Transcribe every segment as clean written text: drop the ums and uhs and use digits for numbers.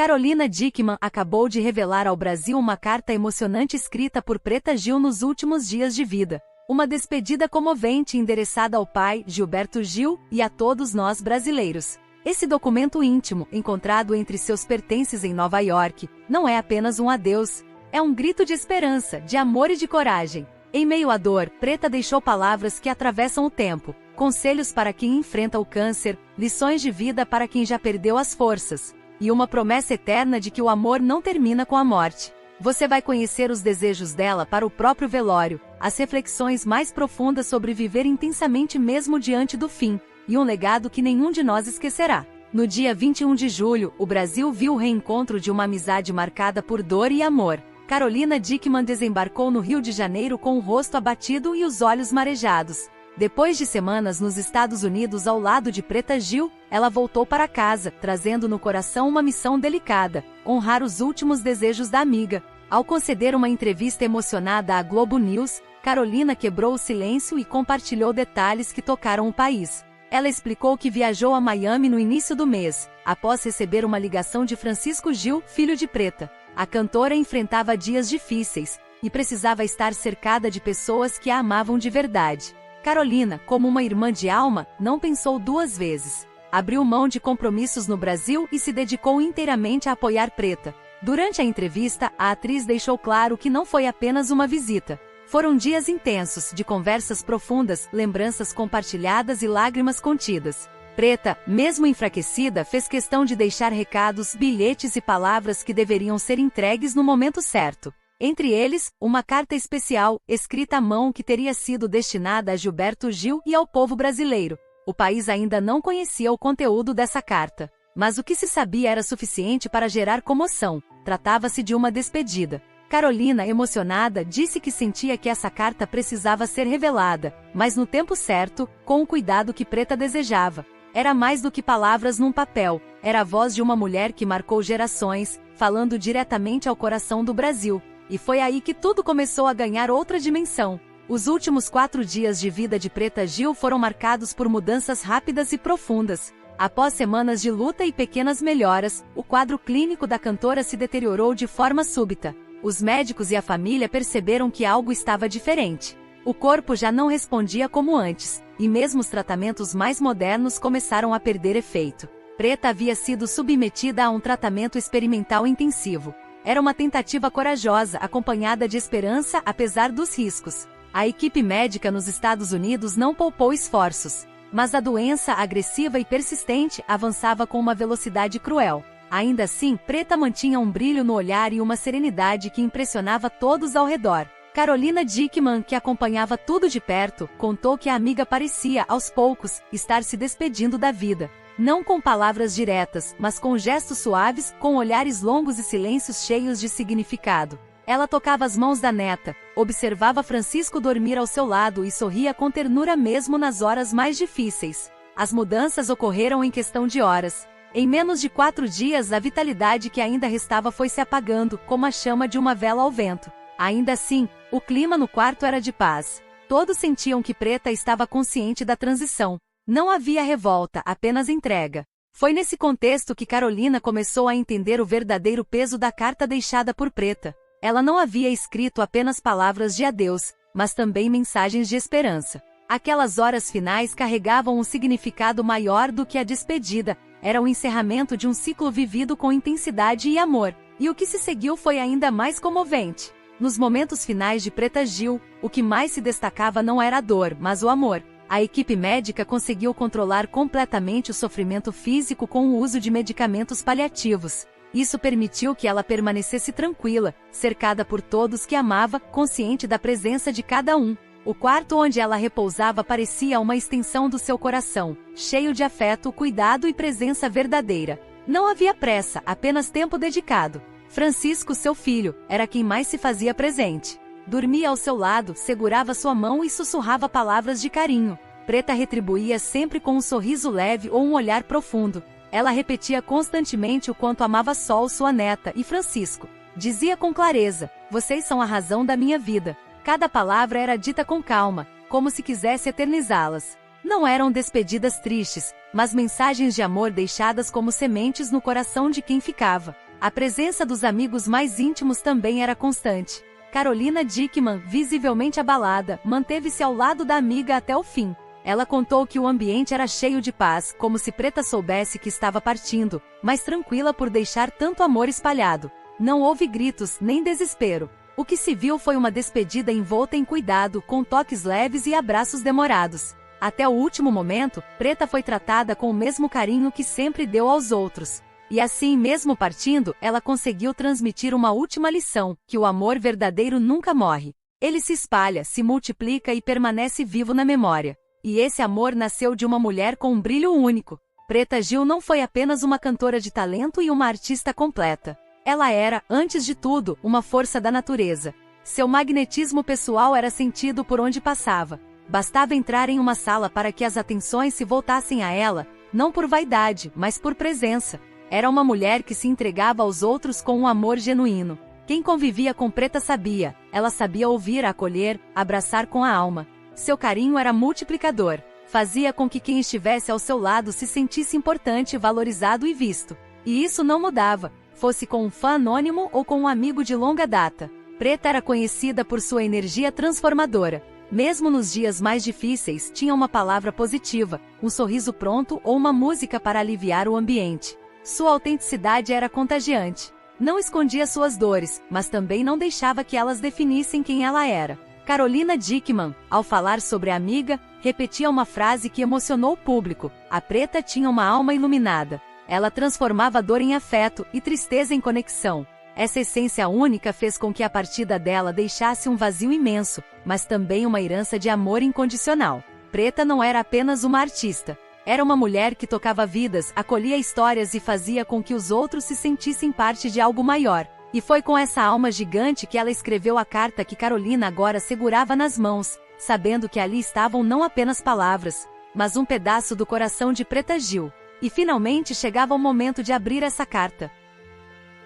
Carolina Dickmann acabou de revelar ao Brasil uma carta emocionante escrita por Preta Gil nos últimos dias de vida. Uma despedida comovente endereçada ao pai, Gilberto Gil, e a todos nós brasileiros. Esse documento íntimo, encontrado entre seus pertences em Nova York, não é apenas um adeus. É um grito de esperança, de amor e de coragem. Em meio à dor, Preta deixou palavras que atravessam o tempo, conselhos para quem enfrenta o câncer, lições de vida para quem já perdeu as forças, e uma promessa eterna de que o amor não termina com a morte. Você vai conhecer os desejos dela para o próprio velório, as reflexões mais profundas sobre viver intensamente mesmo diante do fim, e um legado que nenhum de nós esquecerá. No dia 21 de julho, o Brasil viu o reencontro de uma amizade marcada por dor e amor. Carolina Dickmann desembarcou no Rio de Janeiro com o rosto abatido e os olhos marejados. Depois de semanas nos Estados Unidos ao lado de Preta Gil, ela voltou para casa, trazendo no coração uma missão delicada: honrar os últimos desejos da amiga. Ao conceder uma entrevista emocionada à Globo News, Carolina quebrou o silêncio e compartilhou detalhes que tocaram o país. Ela explicou que viajou a Miami no início do mês, após receber uma ligação de Francisco Gil, filho de Preta. A cantora enfrentava dias difíceis, e precisava estar cercada de pessoas que a amavam de verdade. Carolina, como uma irmã de alma, não pensou duas vezes. Abriu mão de compromissos no Brasil e se dedicou inteiramente a apoiar Preta. Durante a entrevista, a atriz deixou claro que não foi apenas uma visita. Foram dias intensos, de conversas profundas, lembranças compartilhadas e lágrimas contidas. Preta, mesmo enfraquecida, fez questão de deixar recados, bilhetes e palavras que deveriam ser entregues no momento certo. Entre eles, uma carta especial, escrita à mão que teria sido destinada a Gilberto Gil e ao povo brasileiro. O país ainda não conhecia o conteúdo dessa carta, mas o que se sabia era suficiente para gerar comoção. Tratava-se de uma despedida. Carolina, emocionada, disse que sentia que essa carta precisava ser revelada, mas no tempo certo, com o cuidado que Preta desejava. Era mais do que palavras num papel, era a voz de uma mulher que marcou gerações, falando diretamente ao coração do Brasil. E foi aí que tudo começou a ganhar outra dimensão. Os últimos 4 dias de vida de Preta Gil foram marcados por mudanças rápidas e profundas. Após semanas de luta e pequenas melhoras, o quadro clínico da cantora se deteriorou de forma súbita. Os médicos e a família perceberam que algo estava diferente. O corpo já não respondia como antes, e mesmo os tratamentos mais modernos começaram a perder efeito. Preta havia sido submetida a um tratamento experimental intensivo. Era uma tentativa corajosa, acompanhada de esperança apesar dos riscos. A equipe médica nos Estados Unidos não poupou esforços, mas a doença agressiva e persistente avançava com uma velocidade cruel. Ainda assim, Preta mantinha um brilho no olhar e uma serenidade que impressionava todos ao redor. Carolina Dickmann, que acompanhava tudo de perto, contou que a amiga parecia, aos poucos, estar se despedindo da vida. Não com palavras diretas, mas com gestos suaves, com olhares longos e silêncios cheios de significado. Ela tocava as mãos da neta, observava Francisco dormir ao seu lado e sorria com ternura mesmo nas horas mais difíceis. As mudanças ocorreram em questão de horas. Em menos de 4 dias, a vitalidade que ainda restava foi se apagando, como a chama de uma vela ao vento. Ainda assim, o clima no quarto era de paz. Todos sentiam que Preta estava consciente da transição. Não havia revolta, apenas entrega. Foi nesse contexto que Carolina começou a entender o verdadeiro peso da carta deixada por Preta. Ela não havia escrito apenas palavras de adeus, mas também mensagens de esperança. Aquelas horas finais carregavam um significado maior do que a despedida. Era o encerramento de um ciclo vivido com intensidade e amor. E o que se seguiu foi ainda mais comovente. Nos momentos finais de Preta Gil, o que mais se destacava não era a dor, mas o amor. A equipe médica conseguiu controlar completamente o sofrimento físico com o uso de medicamentos paliativos. Isso permitiu que ela permanecesse tranquila, cercada por todos que amava, consciente da presença de cada um. O quarto onde ela repousava parecia uma extensão do seu coração, cheio de afeto, cuidado e presença verdadeira. Não havia pressa, apenas tempo dedicado. Francisco, seu filho, era quem mais se fazia presente. Dormia ao seu lado, segurava sua mão e sussurrava palavras de carinho. Preta retribuía sempre com um sorriso leve ou um olhar profundo. Ela repetia constantemente o quanto amava Sol, sua neta, e Francisco. Dizia com clareza: "Vocês são a razão da minha vida." Cada palavra era dita com calma, como se quisesse eternizá-las. Não eram despedidas tristes, mas mensagens de amor deixadas como sementes no coração de quem ficava. A presença dos amigos mais íntimos também era constante. Carolina Dickmann, visivelmente abalada, manteve-se ao lado da amiga até o fim. Ela contou que o ambiente era cheio de paz, como se Preta soubesse que estava partindo, mas tranquila por deixar tanto amor espalhado. Não houve gritos, nem desespero. O que se viu foi uma despedida envolta em cuidado, com toques leves e abraços demorados. Até o último momento, Preta foi tratada com o mesmo carinho que sempre deu aos outros. E assim, mesmo partindo, ela conseguiu transmitir uma última lição, que o amor verdadeiro nunca morre. Ele se espalha, se multiplica e permanece vivo na memória. E esse amor nasceu de uma mulher com um brilho único. Preta Gil não foi apenas uma cantora de talento e uma artista completa. Ela era, antes de tudo, uma força da natureza. Seu magnetismo pessoal era sentido por onde passava. Bastava entrar em uma sala para que as atenções se voltassem a ela, não por vaidade, mas por presença. Era uma mulher que se entregava aos outros com um amor genuíno. Quem convivia com Preta sabia, ela sabia ouvir, acolher, abraçar com a alma. Seu carinho era multiplicador, fazia com que quem estivesse ao seu lado se sentisse importante, valorizado e visto. E isso não mudava, fosse com um fã anônimo ou com um amigo de longa data. Preta era conhecida por sua energia transformadora. Mesmo nos dias mais difíceis, tinha uma palavra positiva, um sorriso pronto ou uma música para aliviar o ambiente. Sua autenticidade era contagiante. Não escondia suas dores, mas também não deixava que elas definissem quem ela era. Carolina Dickmann, ao falar sobre a amiga, repetia uma frase que emocionou o público: a Preta tinha uma alma iluminada. Ela transformava dor em afeto e tristeza em conexão. Essa essência única fez com que a partida dela deixasse um vazio imenso, mas também uma herança de amor incondicional. Preta não era apenas uma artista. Era uma mulher que tocava vidas, acolhia histórias e fazia com que os outros se sentissem parte de algo maior. E foi com essa alma gigante que ela escreveu a carta que Carolina agora segurava nas mãos, sabendo que ali estavam não apenas palavras, mas um pedaço do coração de Preta Gil. E finalmente chegava o momento de abrir essa carta.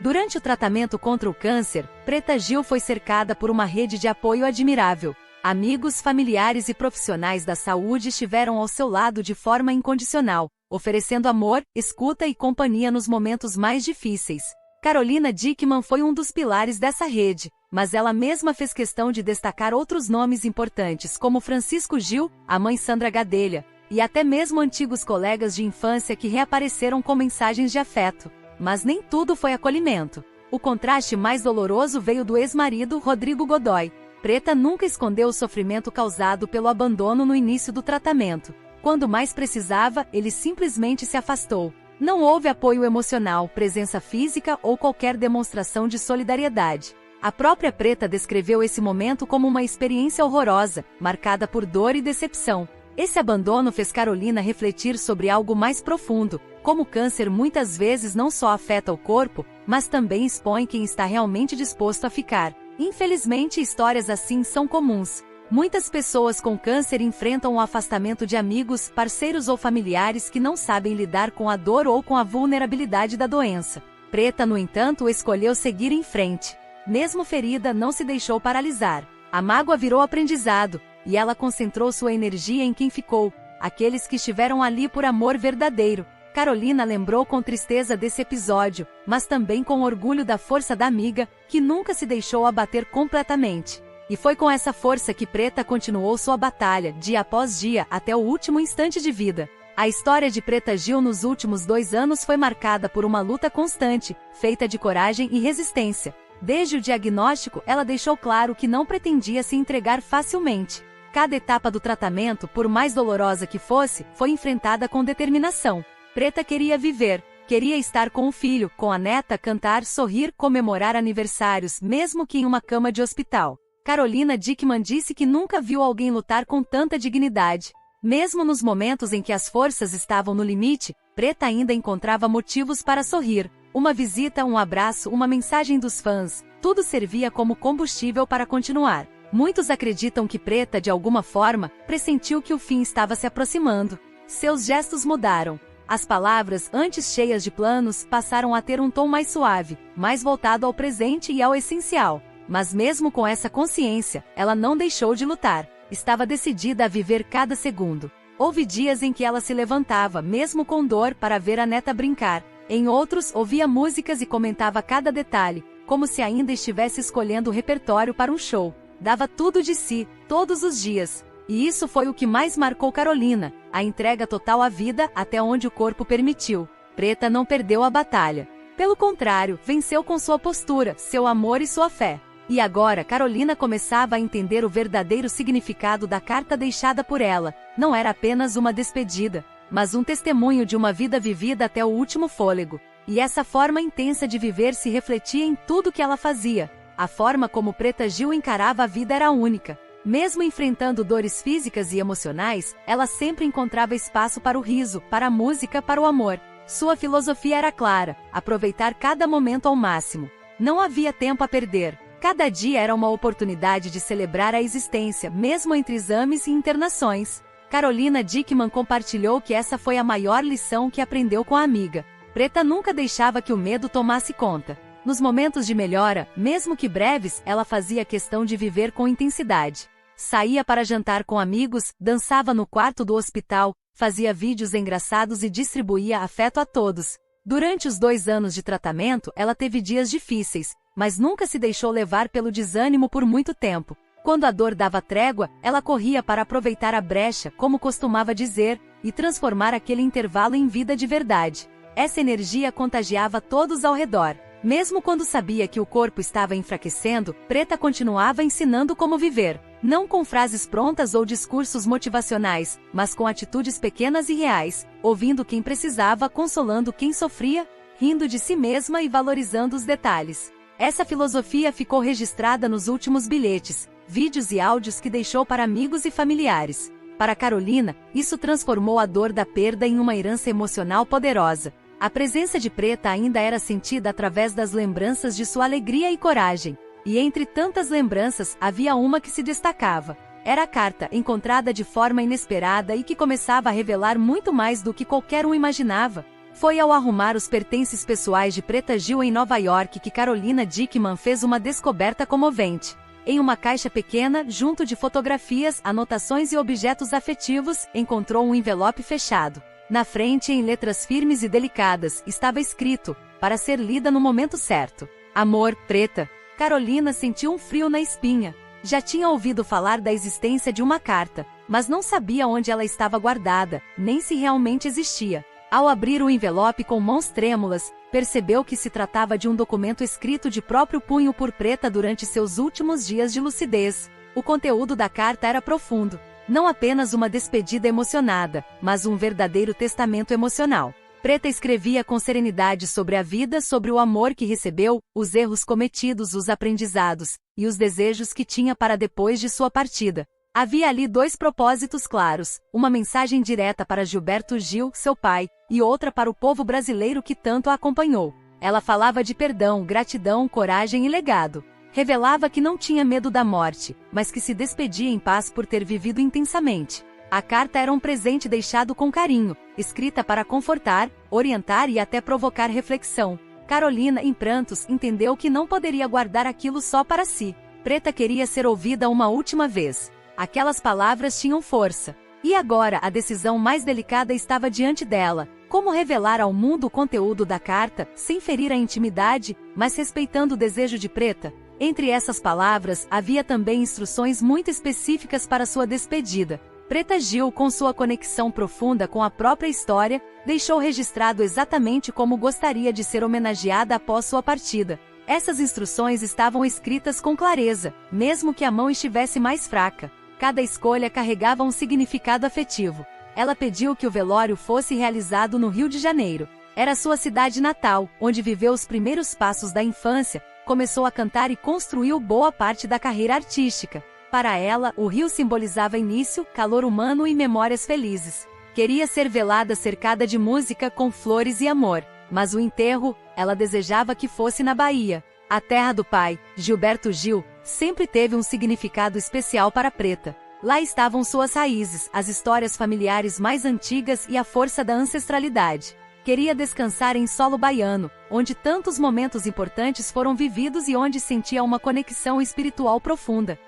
Durante o tratamento contra o câncer, Preta Gil foi cercada por uma rede de apoio admirável. Amigos, familiares e profissionais da saúde estiveram ao seu lado de forma incondicional, oferecendo amor, escuta e companhia nos momentos mais difíceis. Carolina Dickmann foi um dos pilares dessa rede, mas ela mesma fez questão de destacar outros nomes importantes como Francisco Gil, a mãe Sandra Gadelha, e até mesmo antigos colegas de infância que reapareceram com mensagens de afeto. Mas nem tudo foi acolhimento. O contraste mais doloroso veio do ex-marido Rodrigo Godoy. Preta nunca escondeu o sofrimento causado pelo abandono no início do tratamento. Quando mais precisava, ele simplesmente se afastou. Não houve apoio emocional, presença física ou qualquer demonstração de solidariedade. A própria Preta descreveu esse momento como uma experiência horrorosa, marcada por dor e decepção. Esse abandono fez Carolina refletir sobre algo mais profundo, como o câncer muitas vezes não só afeta o corpo, mas também expõe quem está realmente disposto a ficar. Infelizmente, histórias assim são comuns. Muitas pessoas com câncer enfrentam o afastamento de amigos, parceiros ou familiares que não sabem lidar com a dor ou com a vulnerabilidade da doença. Preta, no entanto, escolheu seguir em frente. Mesmo ferida, não se deixou paralisar. A mágoa virou aprendizado, e ela concentrou sua energia em quem ficou, aqueles que estiveram ali por amor verdadeiro. Carolina lembrou com tristeza desse episódio, mas também com orgulho da força da amiga, que nunca se deixou abater completamente. E foi com essa força que Preta continuou sua batalha, dia após dia, até o último instante de vida. A história de Preta Gil nos últimos 2 anos foi marcada por uma luta constante, feita de coragem e resistência. Desde o diagnóstico, ela deixou claro que não pretendia se entregar facilmente. Cada etapa do tratamento, por mais dolorosa que fosse, foi enfrentada com determinação. Preta queria viver, queria estar com o filho, com a neta, cantar, sorrir, comemorar aniversários, mesmo que em uma cama de hospital. Carolina Dickmann disse que nunca viu alguém lutar com tanta dignidade. Mesmo nos momentos em que as forças estavam no limite, Preta ainda encontrava motivos para sorrir. Uma visita, um abraço, uma mensagem dos fãs, tudo servia como combustível para continuar. Muitos acreditam que Preta, de alguma forma, pressentiu que o fim estava se aproximando. Seus gestos mudaram. As palavras, antes cheias de planos, passaram a ter um tom mais suave, mais voltado ao presente e ao essencial. Mas mesmo com essa consciência, ela não deixou de lutar. Estava decidida a viver cada segundo. Houve dias em que ela se levantava, mesmo com dor, para ver a neta brincar. Em outros, ouvia músicas e comentava cada detalhe, como se ainda estivesse escolhendo o repertório para um show. Dava tudo de si, todos os dias. E isso foi o que mais marcou Carolina, a entrega total à vida até onde o corpo permitiu. Preta não perdeu a batalha. Pelo contrário, venceu com sua postura, seu amor e sua fé. E agora, Carolina começava a entender o verdadeiro significado da carta deixada por ela. Não era apenas uma despedida, mas um testemunho de uma vida vivida até o último fôlego. E essa forma intensa de viver se refletia em tudo que ela fazia. A forma como Preta Gil encarava a vida era única. Mesmo enfrentando dores físicas e emocionais, ela sempre encontrava espaço para o riso, para a música, para o amor. Sua filosofia era clara: aproveitar cada momento ao máximo. Não havia tempo a perder. Cada dia era uma oportunidade de celebrar a existência, mesmo entre exames e internações. Carolina Dickmann compartilhou que essa foi a maior lição que aprendeu com a amiga. Preta nunca deixava que o medo tomasse conta. Nos momentos de melhora, mesmo que breves, ela fazia questão de viver com intensidade. Saía para jantar com amigos, dançava no quarto do hospital, fazia vídeos engraçados e distribuía afeto a todos. Durante os 2 anos de tratamento, ela teve dias difíceis, mas nunca se deixou levar pelo desânimo por muito tempo. Quando a dor dava trégua, ela corria para aproveitar a brecha, como costumava dizer, e transformar aquele intervalo em vida de verdade. Essa energia contagiava todos ao redor. Mesmo quando sabia que o corpo estava enfraquecendo, Preta continuava ensinando como viver. Não com frases prontas ou discursos motivacionais, mas com atitudes pequenas e reais, ouvindo quem precisava, consolando quem sofria, rindo de si mesma e valorizando os detalhes. Essa filosofia ficou registrada nos últimos bilhetes, vídeos e áudios que deixou para amigos e familiares. Para Carolina, isso transformou a dor da perda em uma herança emocional poderosa. A presença de Preta ainda era sentida através das lembranças de sua alegria e coragem. E entre tantas lembranças, havia uma que se destacava. Era a carta, encontrada de forma inesperada e que começava a revelar muito mais do que qualquer um imaginava. Foi ao arrumar os pertences pessoais de Preta Gil em Nova York que Carolina Dickmann fez uma descoberta comovente. Em uma caixa pequena, junto de fotografias, anotações e objetos afetivos, encontrou um envelope fechado. Na frente, em letras firmes e delicadas, estava escrito: para ser lida no momento certo. Amor, Preta. Carolina sentiu um frio na espinha. Já tinha ouvido falar da existência de uma carta, mas não sabia onde ela estava guardada, nem se realmente existia. Ao abrir o envelope com mãos trêmulas, percebeu que se tratava de um documento escrito de próprio punho por Preta durante seus últimos dias de lucidez. O conteúdo da carta era profundo. Não apenas uma despedida emocionada, mas um verdadeiro testamento emocional. Preta escrevia com serenidade sobre a vida, sobre o amor que recebeu, os erros cometidos, os aprendizados, e os desejos que tinha para depois de sua partida. Havia ali 2 propósitos claros, uma mensagem direta para Gilberto Gil, seu pai, e outra para o povo brasileiro que tanto a acompanhou. Ela falava de perdão, gratidão, coragem e legado. Revelava que não tinha medo da morte, mas que se despedia em paz por ter vivido intensamente. A carta era um presente deixado com carinho, escrita para confortar, orientar e até provocar reflexão. Carolina, em prantos, entendeu que não poderia guardar aquilo só para si. Preta queria ser ouvida uma última vez. Aquelas palavras tinham força. E agora a decisão mais delicada estava diante dela. Como revelar ao mundo o conteúdo da carta, sem ferir a intimidade, mas respeitando o desejo de Preta? Entre essas palavras, havia também instruções muito específicas para sua despedida. Preta Gil, com sua conexão profunda com a própria história, deixou registrado exatamente como gostaria de ser homenageada após sua partida. Essas instruções estavam escritas com clareza, mesmo que a mão estivesse mais fraca. Cada escolha carregava um significado afetivo. Ela pediu que o velório fosse realizado no Rio de Janeiro. Era sua cidade natal, onde viveu os primeiros passos da infância, começou a cantar e construiu boa parte da carreira artística. Para ela, o rio simbolizava início, calor humano e memórias felizes. Queria ser velada cercada de música, com flores e amor. Mas o enterro, ela desejava que fosse na Bahia. A terra do pai, Gilberto Gil, sempre teve um significado especial para Preta. Lá estavam suas raízes, as histórias familiares mais antigas e a força da ancestralidade. Queria descansar em solo baiano, onde tantos momentos importantes foram vividos e onde sentia uma conexão espiritual profunda.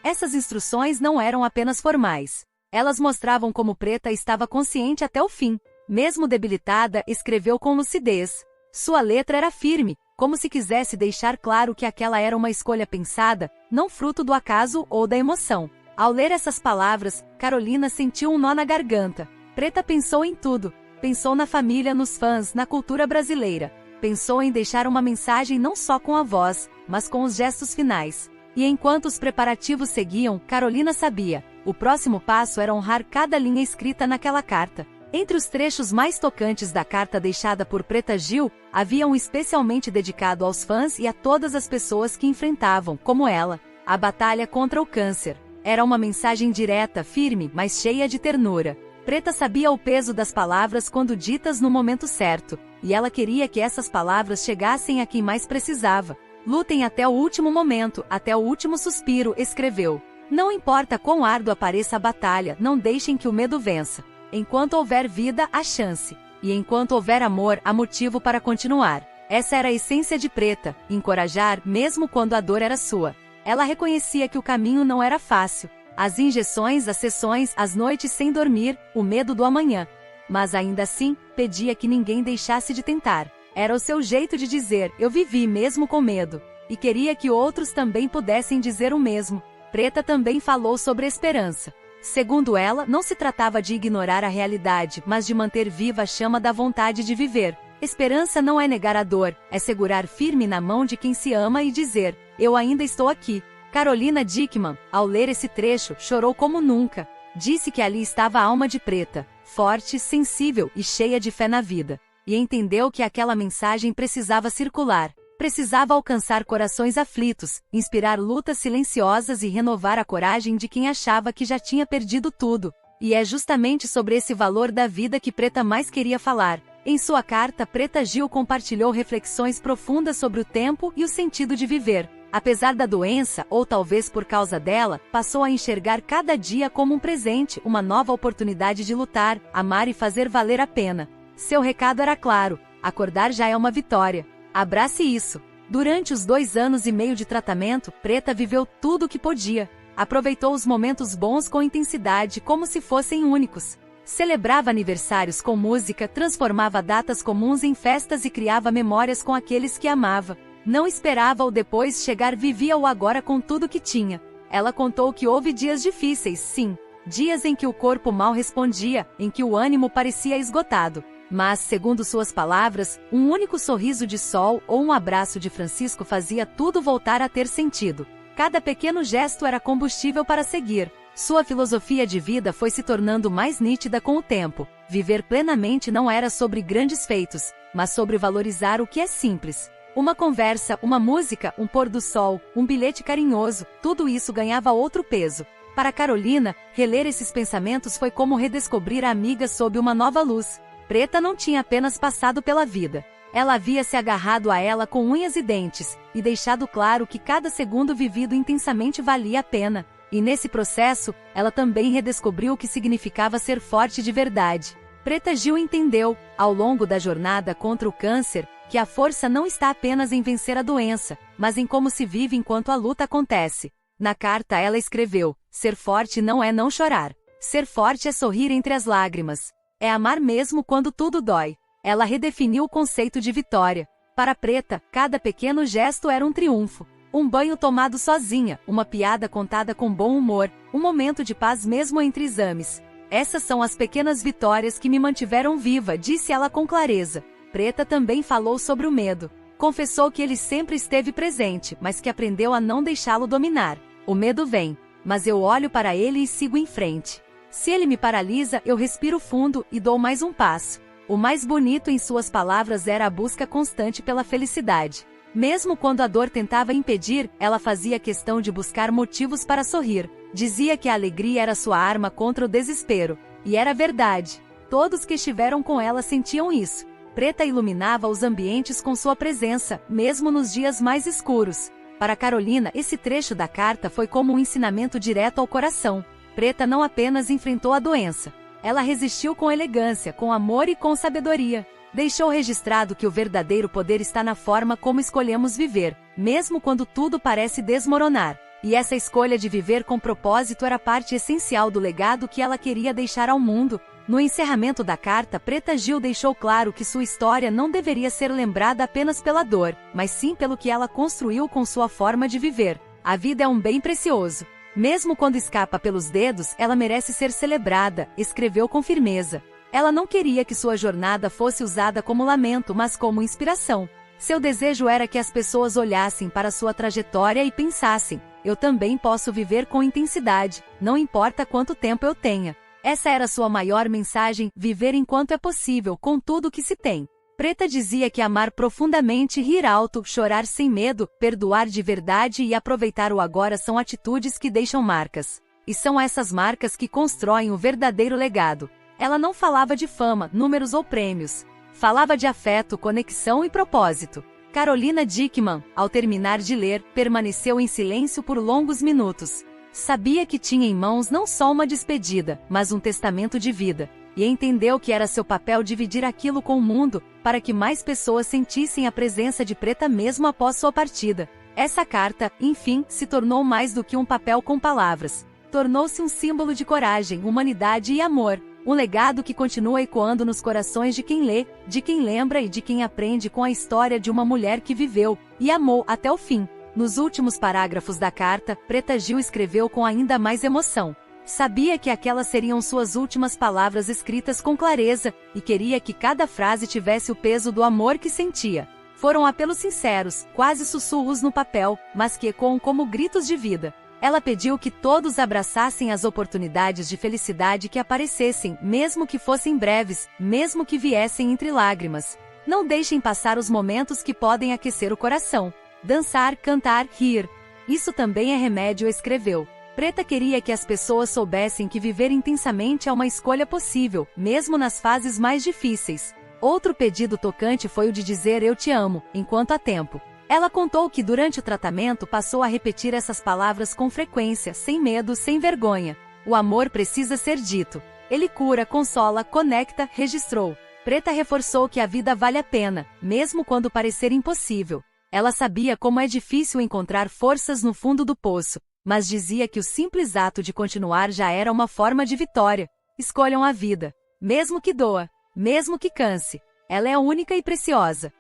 Essas instruções não eram apenas formais. Elas mostravam como Preta estava consciente até o fim. Mesmo debilitada, escreveu com lucidez. Sua letra era firme, como se quisesse deixar claro que aquela era uma escolha pensada, não fruto do acaso ou da emoção. Ao ler essas palavras, Carolina sentiu um nó na garganta. Preta pensou em tudo. Pensou na família, nos fãs, na cultura brasileira. Pensou em deixar uma mensagem não só com a voz, mas com os gestos finais. E enquanto os preparativos seguiam, Carolina sabia, o próximo passo era honrar cada linha escrita naquela carta. Entre os trechos mais tocantes da carta deixada por Preta Gil, havia um especialmente dedicado aos fãs e a todas as pessoas que enfrentavam, como ela, a batalha contra o câncer. Era uma mensagem direta, firme, mas cheia de ternura. Preta sabia o peso das palavras quando ditas no momento certo, e ela queria que essas palavras chegassem a quem mais precisava. Lutem até o último momento, até o último suspiro, escreveu. Não importa quão árdua pareça a batalha, não deixem que o medo vença. Enquanto houver vida, há chance. E enquanto houver amor, há motivo para continuar. Essa era a essência de Preta, encorajar mesmo quando a dor era sua. Ela reconhecia que o caminho não era fácil. As injeções, as sessões, as noites sem dormir, o medo do amanhã. Mas ainda assim, pedia que ninguém deixasse de tentar. Era o seu jeito de dizer, eu vivi mesmo com medo. E queria que outros também pudessem dizer o mesmo. Preta também falou sobre esperança. Segundo ela, não se tratava de ignorar a realidade, mas de manter viva a chama da vontade de viver. Esperança não é negar a dor, é segurar firme na mão de quem se ama e dizer, eu ainda estou aqui. Carolina Dickmann, ao ler esse trecho, chorou como nunca. Disse que ali estava a alma de Preta, forte, sensível e cheia de fé na vida. E entendeu que aquela mensagem precisava circular. Precisava alcançar corações aflitos, inspirar lutas silenciosas e renovar a coragem de quem achava que já tinha perdido tudo. E é justamente sobre esse valor da vida que Preta mais queria falar. Em sua carta, Preta Gil compartilhou reflexões profundas sobre o tempo e o sentido de viver. Apesar da doença, ou talvez por causa dela, passou a enxergar cada dia como um presente, uma nova oportunidade de lutar, amar e fazer valer a pena. Seu recado era claro: acordar já é uma vitória. Abrace isso. Durante os 2 anos e meio de tratamento, Preta viveu tudo o que podia. Aproveitou os momentos bons com intensidade, como se fossem únicos. Celebrava aniversários com música, transformava datas comuns em festas e criava memórias com aqueles que amava. Não esperava o depois chegar, vivia o agora com tudo que tinha. Ela contou que houve dias difíceis, sim. Dias em que o corpo mal respondia, em que o ânimo parecia esgotado. Mas, segundo suas palavras, um único sorriso de sol ou um abraço de Francisco fazia tudo voltar a ter sentido. Cada pequeno gesto era combustível para seguir. Sua filosofia de vida foi se tornando mais nítida com o tempo. Viver plenamente não era sobre grandes feitos, mas sobre valorizar o que é simples. Uma conversa, uma música, um pôr do sol, um bilhete carinhoso, tudo isso ganhava outro peso. Para Carolina, reler esses pensamentos foi como redescobrir a amiga sob uma nova luz. Preta não tinha apenas passado pela vida. Ela havia se agarrado a ela com unhas e dentes, e deixado claro que cada segundo vivido intensamente valia a pena. E nesse processo, ela também redescobriu o que significava ser forte de verdade. Preta Gil entendeu, ao longo da jornada contra o câncer, que a força não está apenas em vencer a doença, mas em como se vive enquanto a luta acontece. Na carta ela escreveu: ser forte não é não chorar. Ser forte é sorrir entre as lágrimas. É amar mesmo quando tudo dói. Ela redefiniu o conceito de vitória. Para Preta, cada pequeno gesto era um triunfo. Um banho tomado sozinha, uma piada contada com bom humor, um momento de paz mesmo entre exames. Essas são as pequenas vitórias que me mantiveram viva, disse ela com clareza. Preta também falou sobre o medo. Confessou que ele sempre esteve presente, mas que aprendeu a não deixá-lo dominar. O medo vem, mas eu olho para ele e sigo em frente. Se ele me paralisa, eu respiro fundo e dou mais um passo. O mais bonito em suas palavras era a busca constante pela felicidade. Mesmo quando a dor tentava impedir, ela fazia questão de buscar motivos para sorrir. Dizia que a alegria era sua arma contra o desespero. E era verdade. Todos que estiveram com ela sentiam isso. Preta iluminava os ambientes com sua presença, mesmo nos dias mais escuros. Para Carolina, esse trecho da carta foi como um ensinamento direto ao coração. Preta não apenas enfrentou a doença. Ela resistiu com elegância, com amor e com sabedoria. Deixou registrado que o verdadeiro poder está na forma como escolhemos viver, mesmo quando tudo parece desmoronar. E essa escolha de viver com propósito era parte essencial do legado que ela queria deixar ao mundo. No encerramento da carta, Preta Gil deixou claro que sua história não deveria ser lembrada apenas pela dor, mas sim pelo que ela construiu com sua forma de viver. A vida é um bem precioso. Mesmo quando escapa pelos dedos, ela merece ser celebrada, escreveu com firmeza. Ela não queria que sua jornada fosse usada como lamento, mas como inspiração. Seu desejo era que as pessoas olhassem para sua trajetória e pensassem: eu também posso viver com intensidade, não importa quanto tempo eu tenha. Essa era sua maior mensagem: viver enquanto é possível, com tudo que se tem. Preta dizia que amar profundamente, rir alto, chorar sem medo, perdoar de verdade e aproveitar o agora são atitudes que deixam marcas. E são essas marcas que constroem o verdadeiro legado. Ela não falava de fama, números ou prêmios. Falava de afeto, conexão e propósito. Carolina Dickmann, ao terminar de ler, permaneceu em silêncio por longos minutos. Sabia que tinha em mãos não só uma despedida, mas um testamento de vida. E entendeu que era seu papel dividir aquilo com o mundo, para que mais pessoas sentissem a presença de Preta mesmo após sua partida. Essa carta, enfim, se tornou mais do que um papel com palavras. Tornou-se um símbolo de coragem, humanidade e amor. Um legado que continua ecoando nos corações de quem lê, de quem lembra e de quem aprende com a história de uma mulher que viveu e amou até o fim. Nos últimos parágrafos da carta, Preta Gil escreveu com ainda mais emoção. Sabia que aquelas seriam suas últimas palavras escritas com clareza, e queria que cada frase tivesse o peso do amor que sentia. Foram apelos sinceros, quase sussurros no papel, mas que ecoam como gritos de vida. Ela pediu que todos abraçassem as oportunidades de felicidade que aparecessem, mesmo que fossem breves, mesmo que viessem entre lágrimas. Não deixem passar os momentos que podem aquecer o coração. Dançar, cantar, rir. Isso também é remédio, escreveu. Preta queria que as pessoas soubessem que viver intensamente é uma escolha possível, mesmo nas fases mais difíceis. Outro pedido tocante foi o de dizer "eu te amo", enquanto há tempo. Ela contou que durante o tratamento passou a repetir essas palavras com frequência, sem medo, sem vergonha. O amor precisa ser dito. Ele cura, consola, conecta, registrou. Preta reforçou que a vida vale a pena, mesmo quando parecer impossível. Ela sabia como é difícil encontrar forças no fundo do poço, mas dizia que o simples ato de continuar já era uma forma de vitória. Escolham a vida. Mesmo que doa, mesmo que canse. Ela é única e preciosa.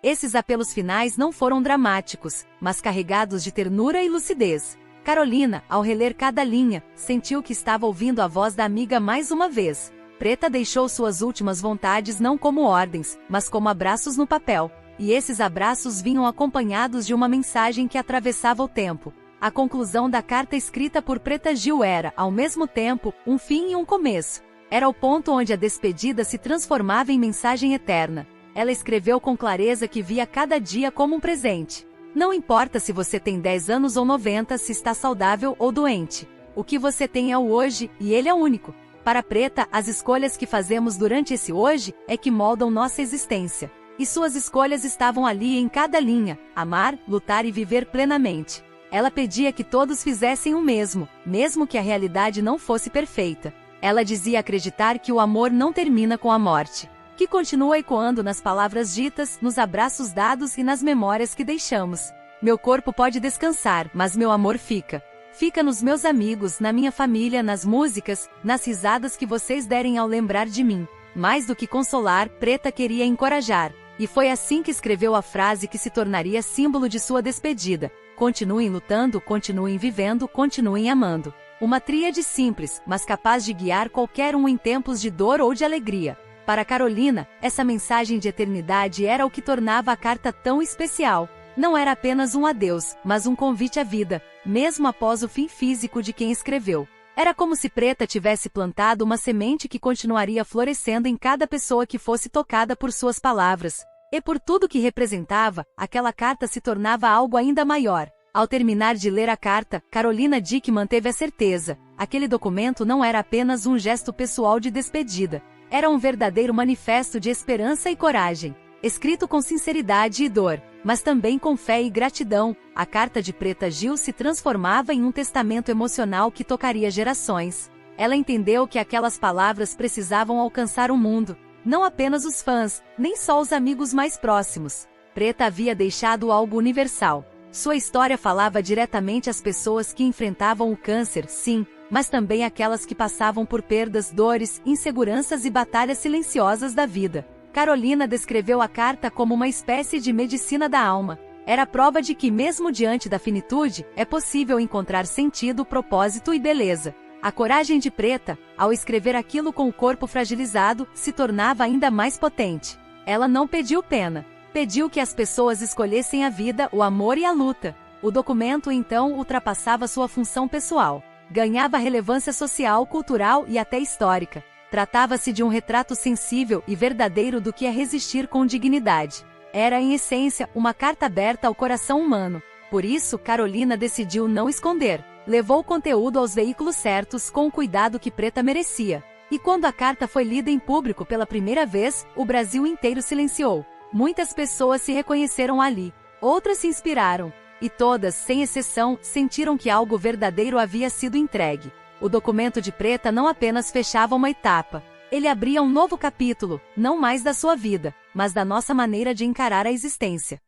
Esses apelos finais não foram dramáticos, mas carregados de ternura e lucidez. Carolina, ao reler cada linha, sentiu que estava ouvindo a voz da amiga mais uma vez. Preta deixou suas últimas vontades não como ordens, mas como abraços no papel. E esses abraços vinham acompanhados de uma mensagem que atravessava o tempo. A conclusão da carta escrita por Preta Gil era, ao mesmo tempo, um fim e um começo. Era o ponto onde a despedida se transformava em mensagem eterna. Ela escreveu com clareza que via cada dia como um presente. Não importa se você tem 10 anos ou 90, se está saudável ou doente. O que você tem é o hoje, e ele é único. Para Preta, as escolhas que fazemos durante esse hoje é que moldam nossa existência. E suas escolhas estavam ali em cada linha: amar, lutar e viver plenamente. Ela pedia que todos fizessem o mesmo, mesmo que a realidade não fosse perfeita. Ela dizia acreditar que o amor não termina com a morte, que continua ecoando nas palavras ditas, nos abraços dados e nas memórias que deixamos. Meu corpo pode descansar, mas meu amor fica. Fica nos meus amigos, na minha família, nas músicas, nas risadas que vocês derem ao lembrar de mim. Mais do que consolar, Preta queria encorajar. E foi assim que escreveu a frase que se tornaria símbolo de sua despedida: continuem lutando, continuem vivendo, continuem amando. Uma tríade simples, mas capaz de guiar qualquer um em tempos de dor ou de alegria. Para Carolina, essa mensagem de eternidade era o que tornava a carta tão especial. Não era apenas um adeus, mas um convite à vida, mesmo após o fim físico de quem escreveu. Era como se Preta tivesse plantado uma semente que continuaria florescendo em cada pessoa que fosse tocada por suas palavras. E por tudo que representava, aquela carta se tornava algo ainda maior. Ao terminar de ler a carta, Carolina Dickmann teve a certeza: aquele documento não era apenas um gesto pessoal de despedida. Era um verdadeiro manifesto de esperança e coragem. Escrito com sinceridade e dor, mas também com fé e gratidão, a carta de Preta Gil se transformava em um testamento emocional que tocaria gerações. Ela entendeu que aquelas palavras precisavam alcançar o mundo, não apenas os fãs, nem só os amigos mais próximos. Preta havia deixado algo universal. Sua história falava diretamente às pessoas que enfrentavam o câncer, sim, mas também aquelas que passavam por perdas, dores, inseguranças e batalhas silenciosas da vida. Carolina descreveu a carta como uma espécie de medicina da alma. Era prova de que, mesmo diante da finitude, é possível encontrar sentido, propósito e beleza. A coragem de Preta, ao escrever aquilo com o corpo fragilizado, se tornava ainda mais potente. Ela não pediu pena. Pediu que as pessoas escolhessem a vida, o amor e a luta. O documento, então, ultrapassava sua função pessoal. Ganhava relevância social, cultural e até histórica. Tratava-se de um retrato sensível e verdadeiro do que é resistir com dignidade. Era, em essência, uma carta aberta ao coração humano. Por isso, Carolina decidiu não esconder. Levou o conteúdo aos veículos certos com o cuidado que Preta merecia. E quando a carta foi lida em público pela primeira vez, o Brasil inteiro silenciou. Muitas pessoas se reconheceram ali. Outras se inspiraram. E todas, sem exceção, sentiram que algo verdadeiro havia sido entregue. O documento de Preta não apenas fechava uma etapa. Ele abria um novo capítulo, não mais da sua vida, mas da nossa maneira de encarar a existência.